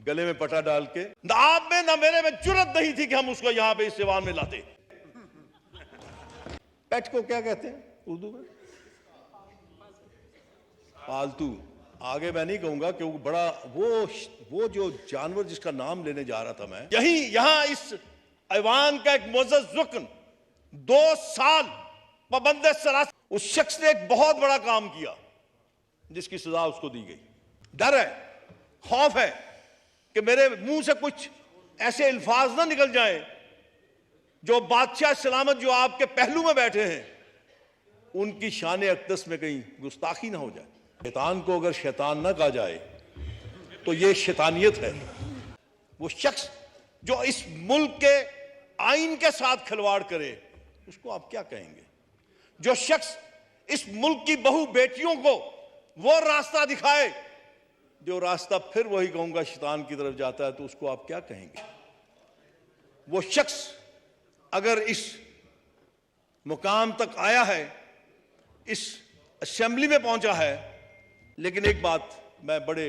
गले में पटा डाल के। ना आप में ना मेरे में जुर्रत नहीं थी कि हम उसको यहां पे इस दीवान में लाते। पेट को क्या कहते हैं उर्दू में? पालतू। आगे मैं नहीं कहूंगा क्योंकि बड़ा वो जो जानवर जिसका नाम लेने जा रहा था मैं, यहां इस ऐवान का एक मुअज़्ज़ज़ रुकन 2 साल पाबंद सरासर, उस शख्स ने एक बहुत बड़ा काम किया जिसकी सजा उसको दी गई। डर है, खौफ है कि मेरे मुंह से कुछ ऐसे अल्फाज ना निकल जाएं जो बादशाह सलामत जो आपके पहलू में बैठे हैं उनकी शान अक़दस में कहीं गुस्ताखी ना हो जाए। शैतान को अगर शैतान ना कहा जाए तो ये शैतानियत है। वो शख्स जो इस मुल्क के आइन के साथ खिलवाड़ करे उसको आप क्या कहेंगे? जो शख्स इस मुल्क की बहू बेटियों को वो रास्ता दिखाए जो रास्ता फिर वही कहूंगा शैतान की तरफ जाता है, तो उसको आप क्या कहेंगे? वो शख्स अगर इस मुकाम तक आया है, इस असेंबली में पहुंचा है, लेकिन एक बात मैं बड़े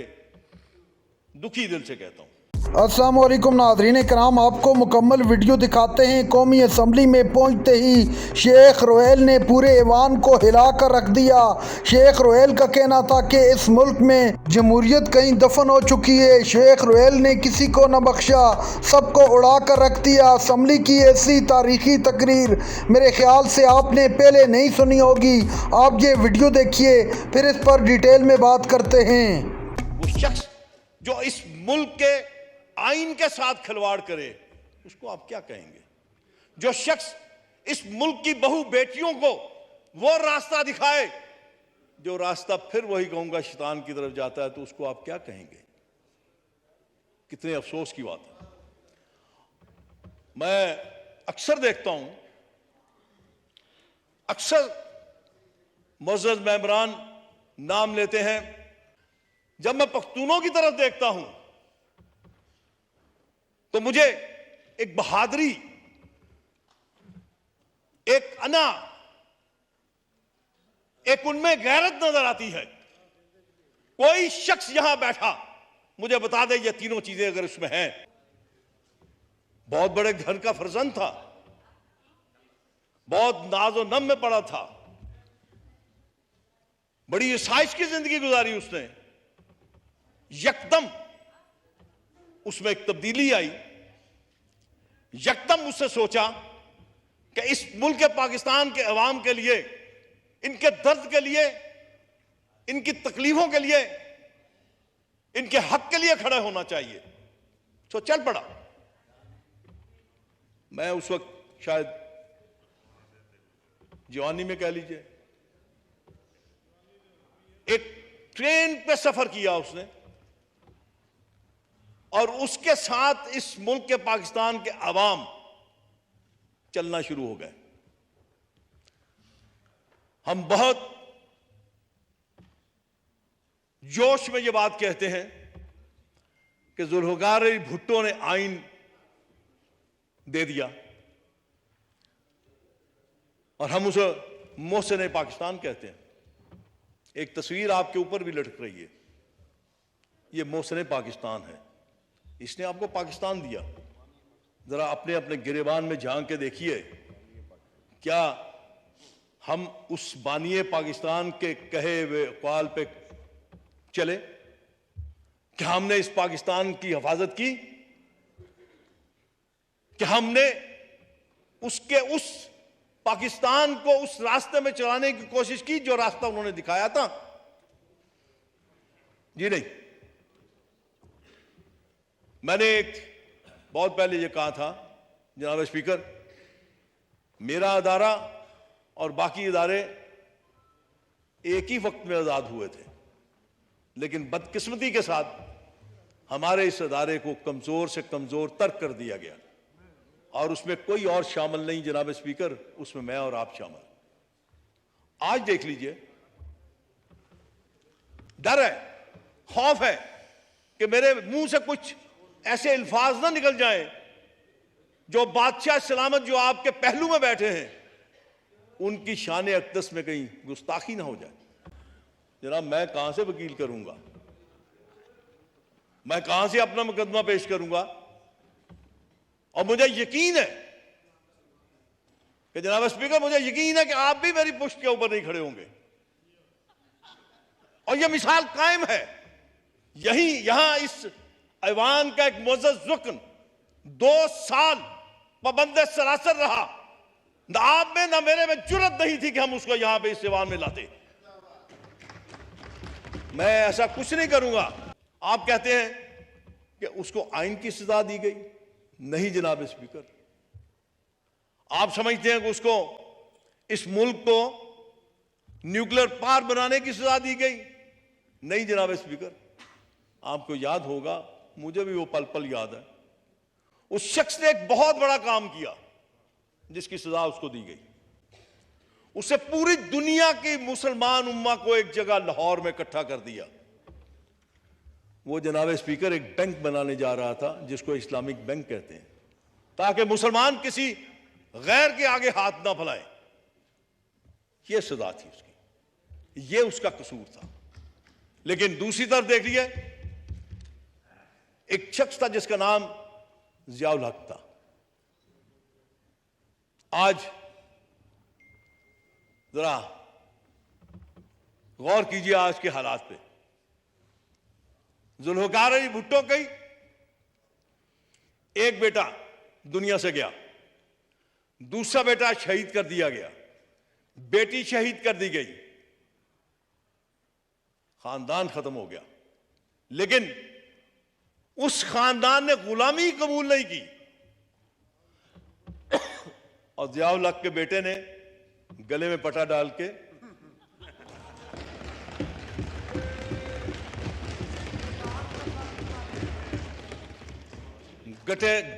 दुखी दिल से कहता हूं। अस्सलाम वालेकुम नाज़रीन कराम, आपको मुकम्मल वीडियो दिखाते हैं। कौमी असम्बली में पहुंचते ही शेख रोहेल ने पूरे ऐवान को हिला कर रख दिया। शेख रोहेल का कहना था कि इस मुल्क में जमहूरियत कहीं दफन हो चुकी है। शेख रोहेल ने किसी को न बख्शा, सबको उड़ा कर रख दिया। असम्बली की ऐसी तारीखी तकरीर मेरे ख्याल से आपने पहले नहीं सुनी होगी। आप ये वीडियो देखिए, फिर इस पर डिटेल में बात करते हैं। वो शख्स जो इस मुल्क के आइन के साथ खिलवाड़ करे उसको आप क्या कहेंगे? जो शख्स इस मुल्क की बहू बेटियों को वो रास्ता दिखाए जो रास्ता फिर वही कहूंगा शैतान की तरफ जाता है, तो उसको आप क्या कहेंगे? कितने अफसोस की बात है। मैं अक्सर देखता हूं, अक्सर मुअज़्ज़ज़ मेंबरान नाम लेते हैं। जब मैं पख्तूनों की तरफ देखता हूं तो मुझे एक बहादुरी, एक अना, एक उनमें गैरत नजर आती है। कोई शख्स यहां बैठा मुझे बता दे ये तीनों चीजें अगर उसमें हैं। बहुत बड़े घर का फर्जंद था, बहुत नाजो नम में पड़ा था, बड़ी आसाइश की जिंदगी गुजारी उसने। यकदम उसमें एक तब्दीली आई। यकदम उससे सोचा कि इस मुल्क के पाकिस्तान के अवाम के लिए, इनके दर्द के लिए, इनकी तकलीफों के लिए, इनके हक के लिए खड़े होना चाहिए। तो चल पड़ा। मैं उस वक्त शायद जवानी में कह लीजिए, एक ट्रेन पे सफर किया उसने और उसके साथ इस मुल्क के पाकिस्तान के अवाम चलना शुरू हो गए। हम बहुत जोश में ये बात कहते हैं कि जुल्फ़िकार भुट्टो ने आइन दे दिया और हम उसे मोहसिन पाकिस्तान कहते हैं। एक तस्वीर आपके ऊपर भी लटक रही है, ये मोहसिन पाकिस्तान है। इसने आपको पाकिस्तान दिया। जरा अपने अपने गिरेबान में झांक के देखिए, क्या हम उस बानिए पाकिस्तान के कहे हुए क़ौल पे चले? क्या हमने इस पाकिस्तान की हिफाजत की? क्या हमने उसके उस पाकिस्तान को उस रास्ते में चलाने की कोशिश की जो रास्ता उन्होंने दिखाया था? जी नहीं। मैंने एक बहुत पहले ये कहा था, जनाब स्पीकर, मेरा अदारा और बाकी इदारे एक ही वक्त में आजाद हुए थे, लेकिन बदकिस्मती के साथ हमारे इस अदारे को कमजोर से कमजोर तर कर दिया गया और उसमें कोई और शामिल नहीं जनाब स्पीकर, उसमें मैं और आप शामिल। आज देख लीजिए, डर है, खौफ है कि मेरे मुंह से कुछ ऐसे अल्फाज ना निकल जाएं जो बादशाह सलामत जो आपके पहलू में बैठे हैं उनकी शान अक़दस में कहीं गुस्ताखी ना हो जाए। जनाब मैं कहां से वकील करूंगा? मैं कहां से अपना मुकदमा पेश करूंगा? और मुझे यकीन है कि जनाब स्पीकर, मुझे यकीन है कि आप भी मेरी पुष्ट के ऊपर नहीं खड़े होंगे। और यह मिसाल कायम है। यहां इस ऐवान का एक मुअज़्ज़ज़ रुकन 2 साल पाबंद सरासर रहा। न आप में न मेरे में जुर्रत नहीं थी कि हम उसको यहां पे इस ऐवान में लाते। मैं ऐसा कुछ नहीं करूंगा। आप कहते हैं कि उसको आइन की सजा दी गई। नहीं जनाब स्पीकर, आप समझते हैं कि उसको, इस मुल्क को न्यूक्लियर पावर बनाने की सजा दी गई। नहीं जनाब स्पीकर, आपको याद होगा, मुझे भी वो पल पल याद है, उस शख्स ने एक बहुत बड़ा काम किया जिसकी सजा उसको दी गई। उससे पूरी दुनिया की मुसलमान उम्मा को एक जगह लाहौर में इकट्ठा कर दिया। वो जनाब स्पीकर एक बैंक बनाने जा रहा था जिसको इस्लामिक बैंक कहते हैं, ताकि मुसलमान किसी गैर के आगे हाथ ना फैलाएं। यह सजा थी उसकी, यह उसका कसूर था। लेकिन दूसरी तरफ देख लीजिए, एक शख्स था जिसका नाम ज़ियाउल हक था। आज जरा गौर कीजिए आज के हालात पे। जुल्फ़िकार अली भुट्टो की एक बेटा दुनिया से गया, दूसरा बेटा शहीद कर दिया गया, बेटी शहीद कर दी गई, खानदान खत्म हो गया। लेकिन उस खानदान ने गुलामी कबूल नहीं की और ज़ियाउल हक के बेटे ने गले में पटा डाल के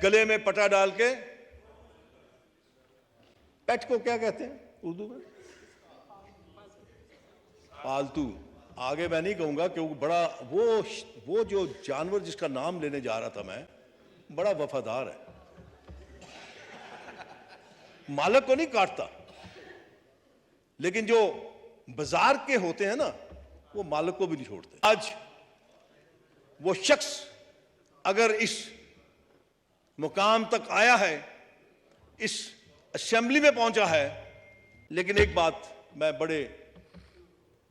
गले में पटा डाल के, पेट को क्या कहते हैं उर्दू में? पालतू। आगे मैं नहीं कहूंगा क्योंकि बड़ा वो जो जानवर जिसका नाम लेने जा रहा था मैं, बड़ा वफादार है, मालिक को नहीं काटता। लेकिन जो बाजार के होते हैं ना, वो मालिक को भी नहीं छोड़ते। आज वो शख्स अगर इस मुकाम तक आया है, इस असेंबली में पहुंचा है, लेकिन एक बात मैं बड़े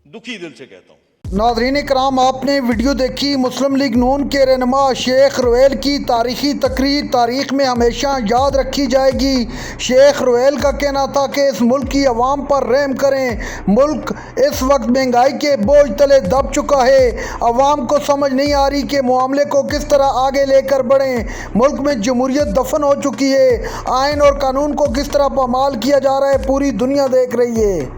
दुखी दिल से कहता हूं। नाज़रीन इकराम, आपने वीडियो देखी। मुस्लिम लीग नून के रहनुमा शेख रोहेल की तारीखी तकरीर तारीख में हमेशा याद रखी जाएगी। शेख रोहेल का कहना था कि इस मुल्क की आवाम पर रहम करें। मुल्क इस वक्त महंगाई के बोझ तले दब चुका है। आवाम को समझ नहीं आ रही कि मामले को किस तरह आगे लेकर बढ़ें। मुल्क में जमहूरियत दफन हो चुकी है। आइन और कानून को किस तरह पामाल किया जा रहा है, पूरी दुनिया देख रही है।